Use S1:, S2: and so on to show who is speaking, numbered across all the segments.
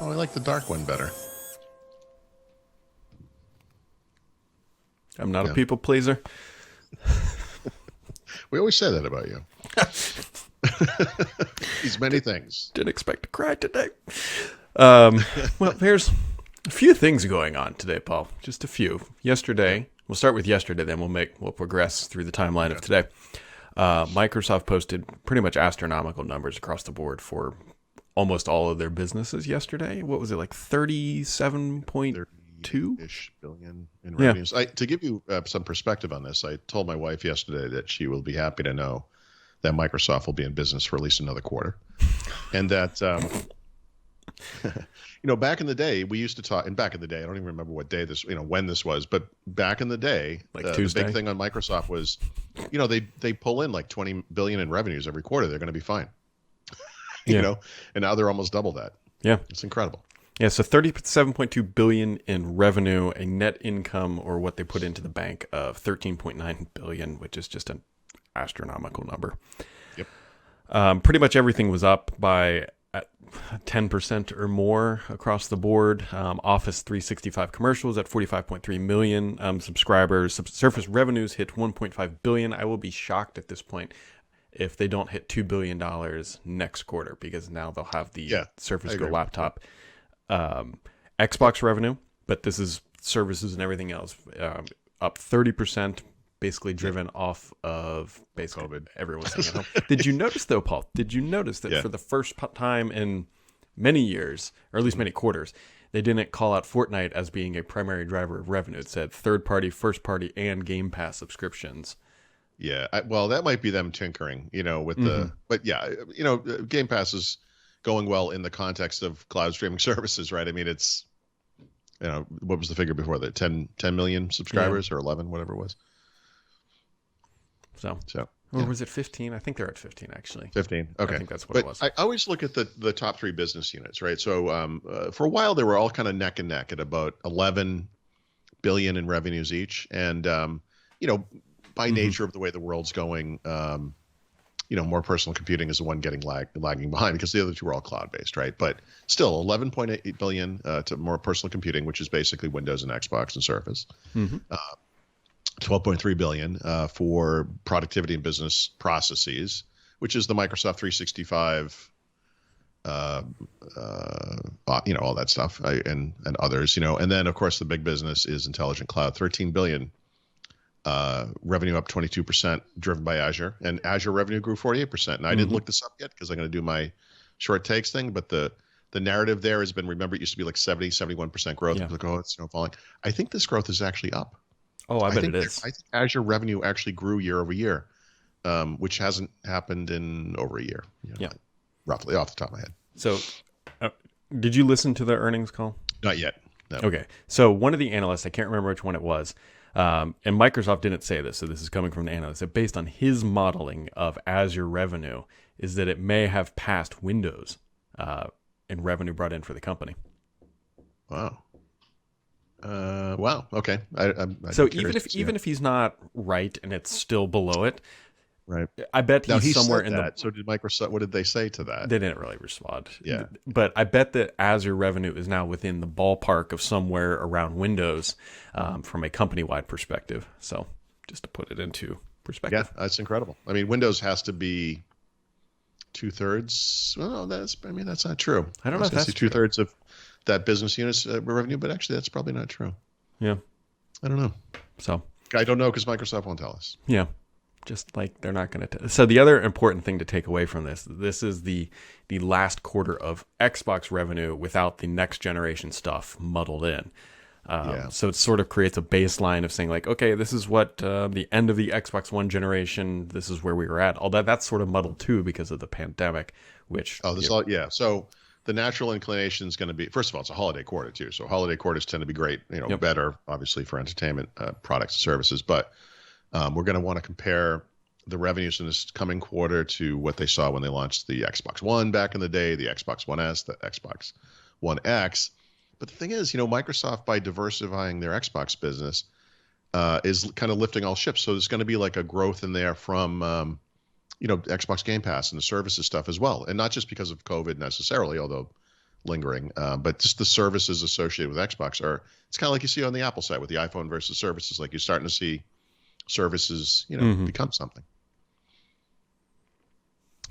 S1: Oh, I like the dark one better.
S2: I'm not a
S1: Yeah.
S2: people pleaser.
S1: We always say that about you. These many things.
S2: Didn't expect to cry today. Well, there's a few things going on today, Paul. Just a few. Yesterday, we'll start with yesterday, then we'll progress through the timeline of today. Microsoft posted pretty much astronomical numbers across the board for almost all of their businesses yesterday. What was it, like 37.2
S1: ish billion in revenues. To give you some perspective on this, I told my wife yesterday that she will be happy to know that Microsoft will be in business for at least another quarter, and that back in the day we used to talk. And back in the day, I don't even remember what day this, when this was, but back in the day,
S2: like Tuesday.
S1: The big thing on Microsoft was, they pull in like 20 billion in revenues every quarter. They're going to be fine. And now they're almost double that.
S2: Yeah,
S1: it's incredible.
S2: Yeah, so 37.2 billion in revenue, a net income, or what they put into the bank, of 13.9 billion, which is just an astronomical number.
S1: Yep.
S2: Pretty much everything was up by 10% or more across the board. Office 365 commercials at 45.3 million subscribers. Surface revenues hit 1.5 billion. I will be shocked at this point if they don't hit $2 billion next quarter, because now they'll have the Surface Go laptop. Xbox revenue, but this is services and everything else, up 30%, basically driven off of basically COVID. Everyone's staying at home. Did you notice though, Paul? Did you notice that for the first time in many years, or at least many quarters, they didn't call out Fortnite as being a primary driver of revenue? It said third party, first party, and Game Pass subscriptions.
S1: Yeah, well, that might be them tinkering, with but Game Pass is going well in the context of cloud streaming services, right? I mean, it's, what was the figure before that? 10 million subscribers or 11, whatever it was.
S2: So or was it 15? I think they're at 15 actually.
S1: 15. Okay.
S2: I think that's what it was.
S1: I always look at the top three business units, right? So for a while they were all kind of neck and neck at about 11 billion in revenues each, and by nature of the way the world's going, more personal computing is the one getting lagging behind, because the other two are all cloud-based, right? But still, 11.8 billion to more personal computing, which is basically Windows and Xbox and Surface. 12.3 billion for productivity and business processes, which is the Microsoft 365, all that stuff, and others, and then of course the big business is intelligent cloud, 13 billion. Revenue up 22%, driven by Azure, and Azure revenue grew 48%. And I didn't look this up yet because I'm going to do my short takes thing, but the narrative there has been, remember, it used to be like 71% growth.
S2: Yeah.
S1: Like, it's falling. I think this growth is actually up.
S2: Oh, I bet it is.
S1: I think Azure revenue actually grew year over year, which hasn't happened in over a year. Roughly off the top of my head.
S2: So, did you listen to the earnings call?
S1: Not yet. No.
S2: Okay. So one of the analysts, I can't remember which one it was, and Microsoft didn't say this, so this is coming from the analyst, that based on his modeling of Azure revenue, is that it may have passed Windows in revenue brought in for the company.
S1: Wow. Wow. Okay.
S2: So even if he's not right and it's still below it,
S1: right?
S2: I bet he's somewhere in
S1: that. So did Microsoft? What did they say to that?
S2: They didn't really respond.
S1: Yeah.
S2: But I bet that Azure revenue is now within the ballpark of somewhere around Windows from a company-wide perspective. So just to put it into perspective.
S1: Yeah, that's incredible. I mean, Windows has to be 2/3. Well, that's not true.
S2: I don't know if that's
S1: 2/3 of that business unit's revenue, but actually that's probably not true.
S2: Yeah.
S1: I don't know.
S2: So
S1: I don't know because Microsoft won't tell us.
S2: Yeah. Just like they're not going to. So the other important thing to take away from this is the last quarter of Xbox revenue without the next generation stuff muddled in. So it sort of creates a baseline of saying like, okay, this is what the end of the Xbox One generation, this is where we were at. Although that's sort of muddled too because of the pandemic, which...
S1: So the natural inclination is going to be, first of all, it's a holiday quarter too. So holiday quarters tend to be great, better obviously for entertainment products and services. But we're going to want to compare the revenues in this coming quarter to what they saw when they launched the Xbox One back in the day, the Xbox One S, the Xbox One X. But the thing is, Microsoft, by diversifying their Xbox business, is kind of lifting all ships. So there's going to be like a growth in there from, Xbox Game Pass and the services stuff as well. And not just because of COVID necessarily, although lingering. But just the services associated with Xbox it's kind of like you see on the Apple side with the iPhone versus services. Like you're starting to see services, become something.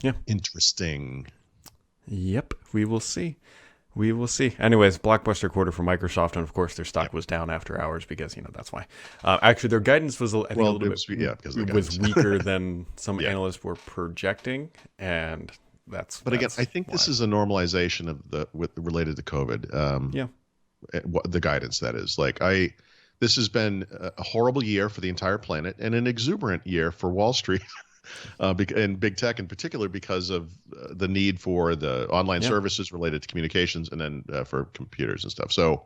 S2: Yeah.
S1: Interesting.
S2: Yep. We will see. We will see. Anyways, blockbuster quarter for Microsoft, and of course their stock was down after hours because that's why. Actually, their guidance was a little bit was weaker than some analysts were projecting, and that's.
S1: But again, I think this is a normalization of related to COVID. The guidance that is this has been a horrible year for the entire planet and an exuberant year for Wall Street. And big tech in particular because of the need for the online services related to communications and then for computers and stuff. So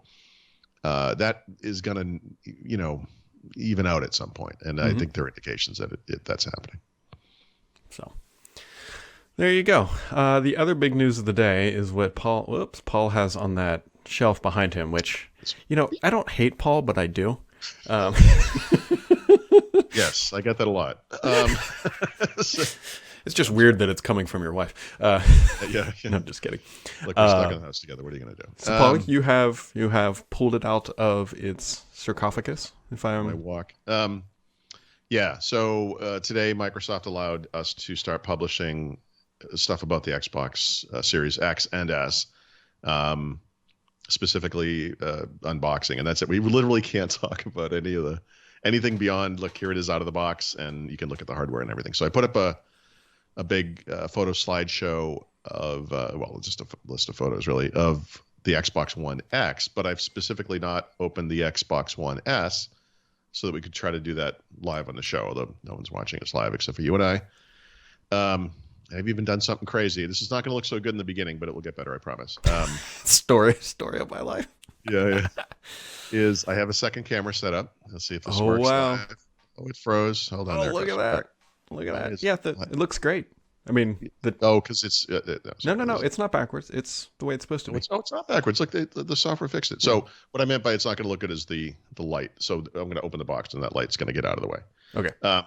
S1: that is going to, even out at some point. And I think there are indications that that's happening.
S2: So there you go. The other big news of the day is what Paul has on that shelf behind him, which, I don't hate Paul, but I do.
S1: Yes, I get that a lot.
S2: It's just weird that it's coming from your wife.
S1: Yeah.
S2: No, I'm just kidding.
S1: Like we're stuck in the house together. What are you going to do?
S2: So, Paul, you have pulled it out of its sarcophagus.
S1: My walk. Yeah. So today, Microsoft allowed us to start publishing stuff about the Xbox Series X and S. Specifically unboxing, and that's it. We literally can't talk about anything beyond look, here it is out of the box, and you can look at the hardware and everything. So I put up a big photo slideshow of just a list of photos really of the Xbox One X, but I've specifically not opened the Xbox One S so that we could try to do that live on the show, although no one's watching us live except for you and I. I've even done something crazy. This is not going to look so good in the beginning, but it will get better, I promise.
S2: Story of my life.
S1: Yeah. I have a second camera set up. Let's see if this works.
S2: Wow.
S1: Live. Oh, it froze. Hold on.
S2: Look at that. Look at that. Yeah, it looks great. I mean,
S1: because it's
S2: no, it's not backwards. It's the way it's supposed to be.
S1: It's not backwards. Like the software fixed it. So what I meant by it's not going to look good is the light. So I'm going to open the box and that light's going to get out of the way.
S2: Okay.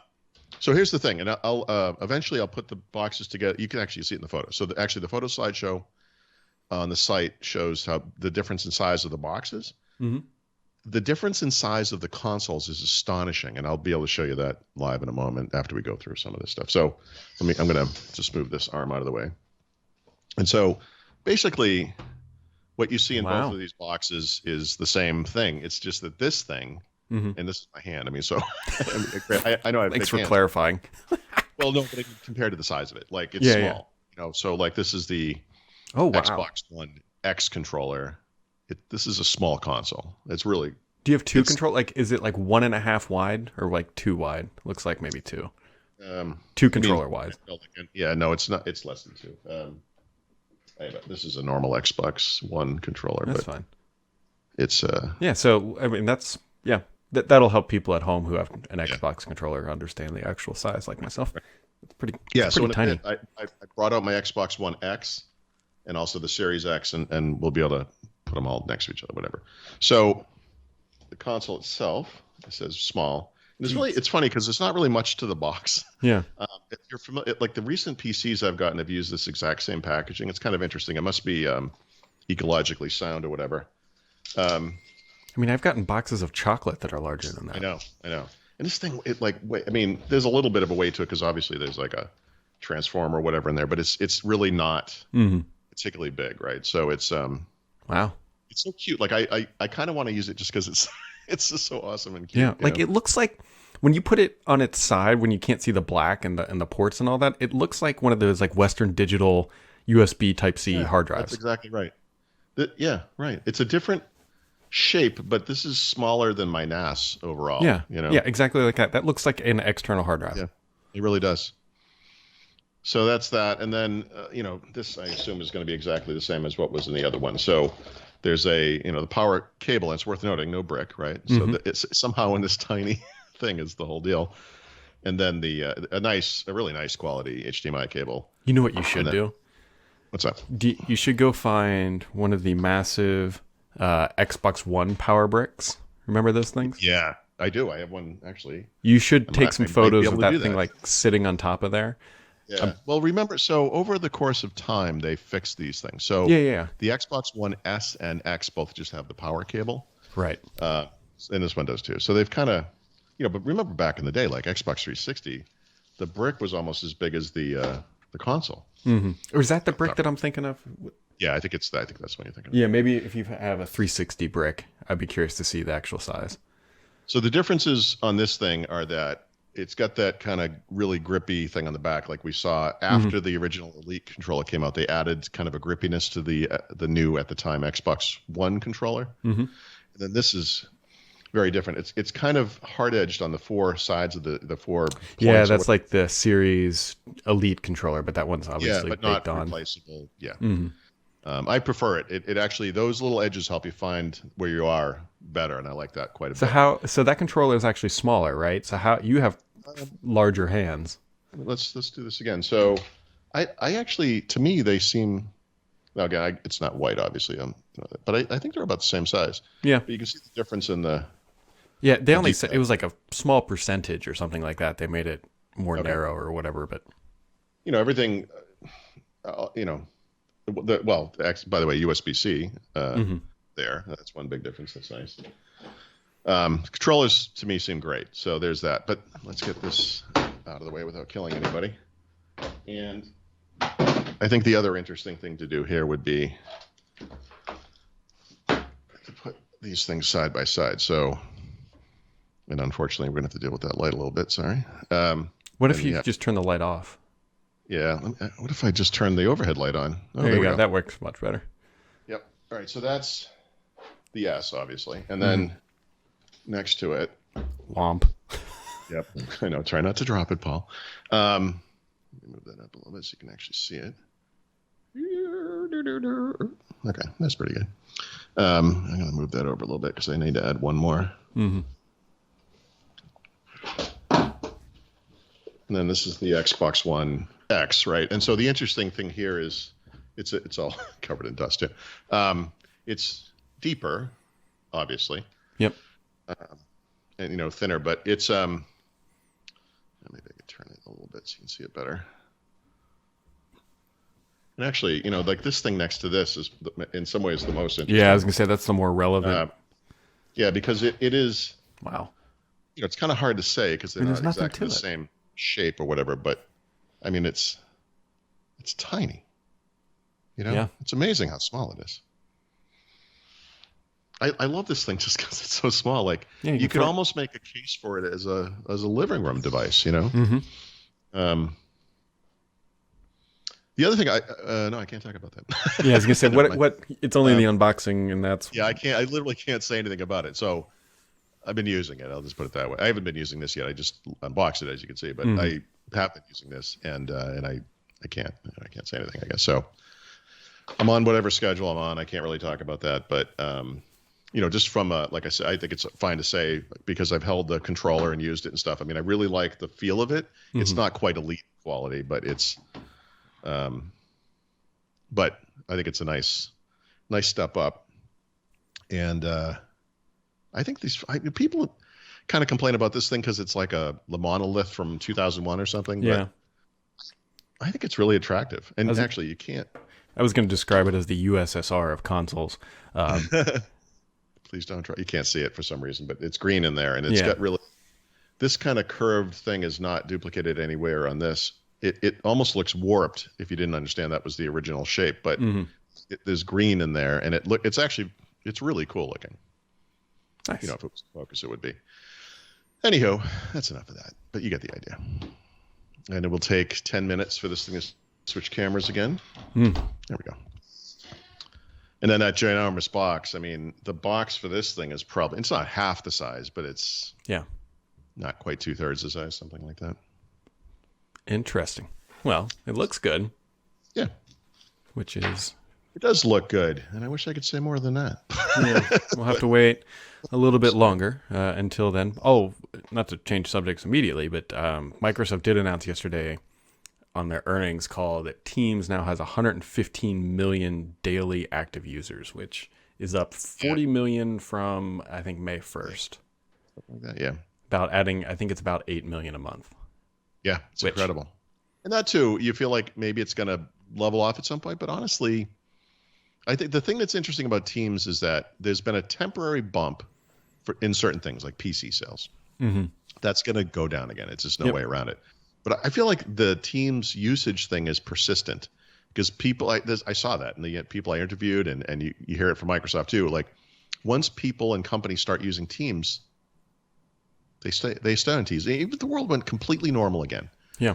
S1: So here's the thing, and I'll eventually put the boxes together. You can actually see it in the photo. So the photo slideshow on the site shows how the difference in size of the boxes.
S2: Mm-hmm.
S1: The difference in size of the consoles is astonishing, and I'll be able to show you that live in a moment after we go through some of this stuff. So I'm going to just move this arm out of the way. And so basically what you see in both of these boxes is the same thing. It's just that this thing, and this is my hand. I mean, so I know I have
S2: Thanks
S1: big
S2: for
S1: hands.
S2: clarifying.
S1: Well, no, but compared to the size of it, like it's small. Yeah. So like this is the Xbox One X controller. This is a small console. It's really.
S2: Do you have two control? Like, is it like 1.5 wide or like 2 wide? Looks like maybe 2. 2 controller wide.
S1: Yeah, no, it's not. It's less than 2. This is a normal Xbox One controller.
S2: That's fine.
S1: It's
S2: yeah. So I mean, that'll help people at home who have an Xbox controller understand the actual size, like myself. It's pretty. Yeah, it's pretty tiny.
S1: I brought out my Xbox One X and also the Series X, and we'll be able to put them all next to each other, whatever. So the console itself, it says small. And it's funny because there's not really much to the box.
S2: Yeah.
S1: If you're familiar, like the recent PCs I've gotten have used this exact same packaging. It's kind of interesting. It must be ecologically sound or whatever.
S2: I mean, I've gotten boxes of chocolate that are larger than that.
S1: I know. And this thing, there's a little bit of a weight to it because obviously there's like a transformer or whatever in there, but it's really not particularly big, right? So it's
S2: wow.
S1: It's so cute. Like I kind of want to use it just because it's just so awesome and cute.
S2: Yeah, like it looks like when you put it on its side, when you can't see the black and the ports and all that, it looks like one of those like Western Digital USB Type-C hard drives.
S1: That's exactly right. Yeah, right. It's a different shape, but this is smaller than my NAS overall.
S2: Yeah, yeah, exactly like that. That looks like an external hard drive.
S1: Yeah, it really does. So that's that, and then this I assume is going to be exactly the same as what was in the other one. So there's the power cable, and it's worth noting, no brick, right? So it's somehow in this tiny thing is the whole deal, and then a really nice quality HDMI cable.
S2: You know what you should do?
S1: What's up?
S2: You should go find one of the massive Xbox One power bricks. Remember those things?
S1: Yeah, I do. I have one actually.
S2: You should take some photos of that thing like sitting on top of there.
S1: Yeah. Well, remember, so over the course of time, they fixed these things. So
S2: Yeah.
S1: the Xbox One S and X both just have the power cable.
S2: Right.
S1: And this one does too. So they've kind of, but remember back in the day, like Xbox 360, the brick was almost as big as the console.
S2: Mm-hmm. Or is that the brick that I'm thinking of?
S1: Yeah, I think that's what you're thinking of.
S2: Yeah, maybe if you have a 360 brick, I'd be curious to see the actual size.
S1: So the differences on this thing are that it's got that kind of really grippy thing on the back, like we saw after the original Elite controller came out. They added kind of a grippiness to the new, at the time, Xbox One controller. And then this is very different. It's kind of hard edged on the four sides of the 4 points.
S2: Yeah, that's like the Series Elite controller, but that one's obviously
S1: but not
S2: baked on.
S1: replaceable. Yeah. I prefer it. It actually, those little edges help you find where you are better, and I like that quite a bit.
S2: So that controller is actually smaller, right? So how you have larger hands.
S1: Let's do this again. So I actually, to me, they seem, now again, it's not white, obviously, but I think they're about the same size.
S2: Yeah.
S1: But you can see the difference in the...
S2: Yeah, they only said it was like a small percentage or something like that. They made it more narrow or whatever, but...
S1: everything, by the way, USB-C there. That's one big difference. That's nice. Controllers, to me, seem great. So there's that. But let's get this out of the way without killing anybody. And I think the other interesting thing to do here would be to put these things side by side. So, and unfortunately, we're going to have to deal with that light a little bit. Sorry.
S2: What if you just turn the light off?
S1: Yeah. What if I just turn the overhead light on? Oh,
S2: there you go. That works much better.
S1: Yep. All right. So that's the S, obviously. And then next to it.
S2: Womp.
S1: Yep. I know. Try not to drop it, Paul. Let me move that up a little bit so you can actually see it. Okay. That's pretty good. I'm going to move that over a little bit because I need to add one more. And then this is the Xbox One X, right? And so the interesting thing here is it's all covered in dust too. It's deeper, obviously.
S2: Yep.
S1: And thinner, but it's maybe I could turn it a little bit so you can see it better. And actually, like this thing next to this is in some ways the most interesting.
S2: Yeah, I was gonna say that's the more relevant.
S1: Yeah, because it is.
S2: Wow.
S1: It's kind of hard to say because they're not exactly the same shape or whatever, but I mean it's tiny.
S2: Yeah.
S1: It's amazing how small it is. I love this thing just because it's so small. Like you could almost make a case for it as a living room device. The other thing no, I can't talk about that.
S2: Yeah, I was gonna say what it's only the unboxing, and that's
S1: I literally can't say anything about it. So I've been using it. I'll just put it that way. I haven't been using this yet. I just unboxed it, as you can see, but I have been using this, and I can't say anything, I guess. So I'm on whatever schedule I'm on. I can't really talk about that, but just from like I said, I think it's fine to say because I've held the controller and used it and stuff. I mean, I really like the feel of it. It's not quite elite quality, but it's but I think it's a nice step up. And I think people kind of complain about this thing because it's like a monolith from 2001 or something.
S2: Yeah.
S1: But I think it's really attractive. And actually, you can't.
S2: I was going to describe it as the USSR of consoles.
S1: Please don't try. You can't see it for some reason, but it's green in there, and it's got really. This kind of curved thing is not duplicated anywhere on this. It almost looks warped if you didn't understand that was the original shape, but there's green in there, and it's really cool looking.
S2: Nice.
S1: If it was focus, it would be. Anywho, that's enough of that, but you get the idea. And it will take 10 minutes for this thing to switch cameras again. There we go. And then that ginormous box. I mean, the box for this thing is it's not half the size, but it's not quite 2/3 the size, something like that.
S2: Interesting. Well, it looks good.
S1: Yeah.
S2: It
S1: does look good, and I wish I could say more than that.
S2: Yeah, we'll have to wait a little bit longer until then. Oh, not to change subjects immediately, but Microsoft did announce yesterday on their earnings call that Teams now has 115 million daily active users, which is up 40 million from, I think, May 1st.
S1: Something like that, yeah.
S2: I think it's about 8 million a month.
S1: Yeah, it's incredible. And that too, you feel like maybe it's going to level off at some point. But honestly, I think the thing that's interesting about Teams is that there's been a temporary bump in certain things like PC sales.
S2: Mm-hmm.
S1: That's going to go down again. It's just no way around it. But I feel like the Teams usage thing is persistent because people, I saw that, and the people I interviewed, and you hear it from Microsoft too. Like once people and companies start using Teams, they stay on Teams. Even if the world went completely normal again.
S2: Yeah,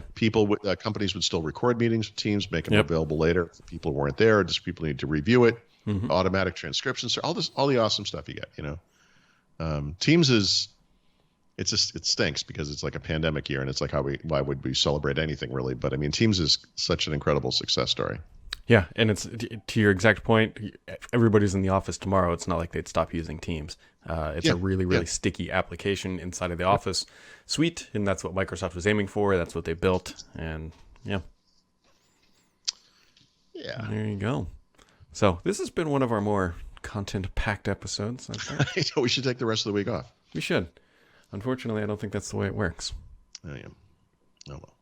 S1: companies would still record meetings with Teams, make them available later. If people weren't there, just people need to review it. Mm-hmm. Automatic transcriptions, all the awesome stuff you get. Teams is. It stinks because it's like a pandemic year, and it's like why would we celebrate anything really? But I mean, Teams is such an incredible success story.
S2: Yeah, and it's to your exact point. Everybody's in the office tomorrow. It's not like they'd stop using Teams. It's a really sticky application inside of the Office suite, and that's what Microsoft was aiming for. That's what they built, and yeah. There you go. So this has been one of our more content-packed episodes.
S1: We should take the rest of the week off.
S2: We should. Unfortunately, I don't think that's the way it works.
S1: Oh, yeah. Oh, well.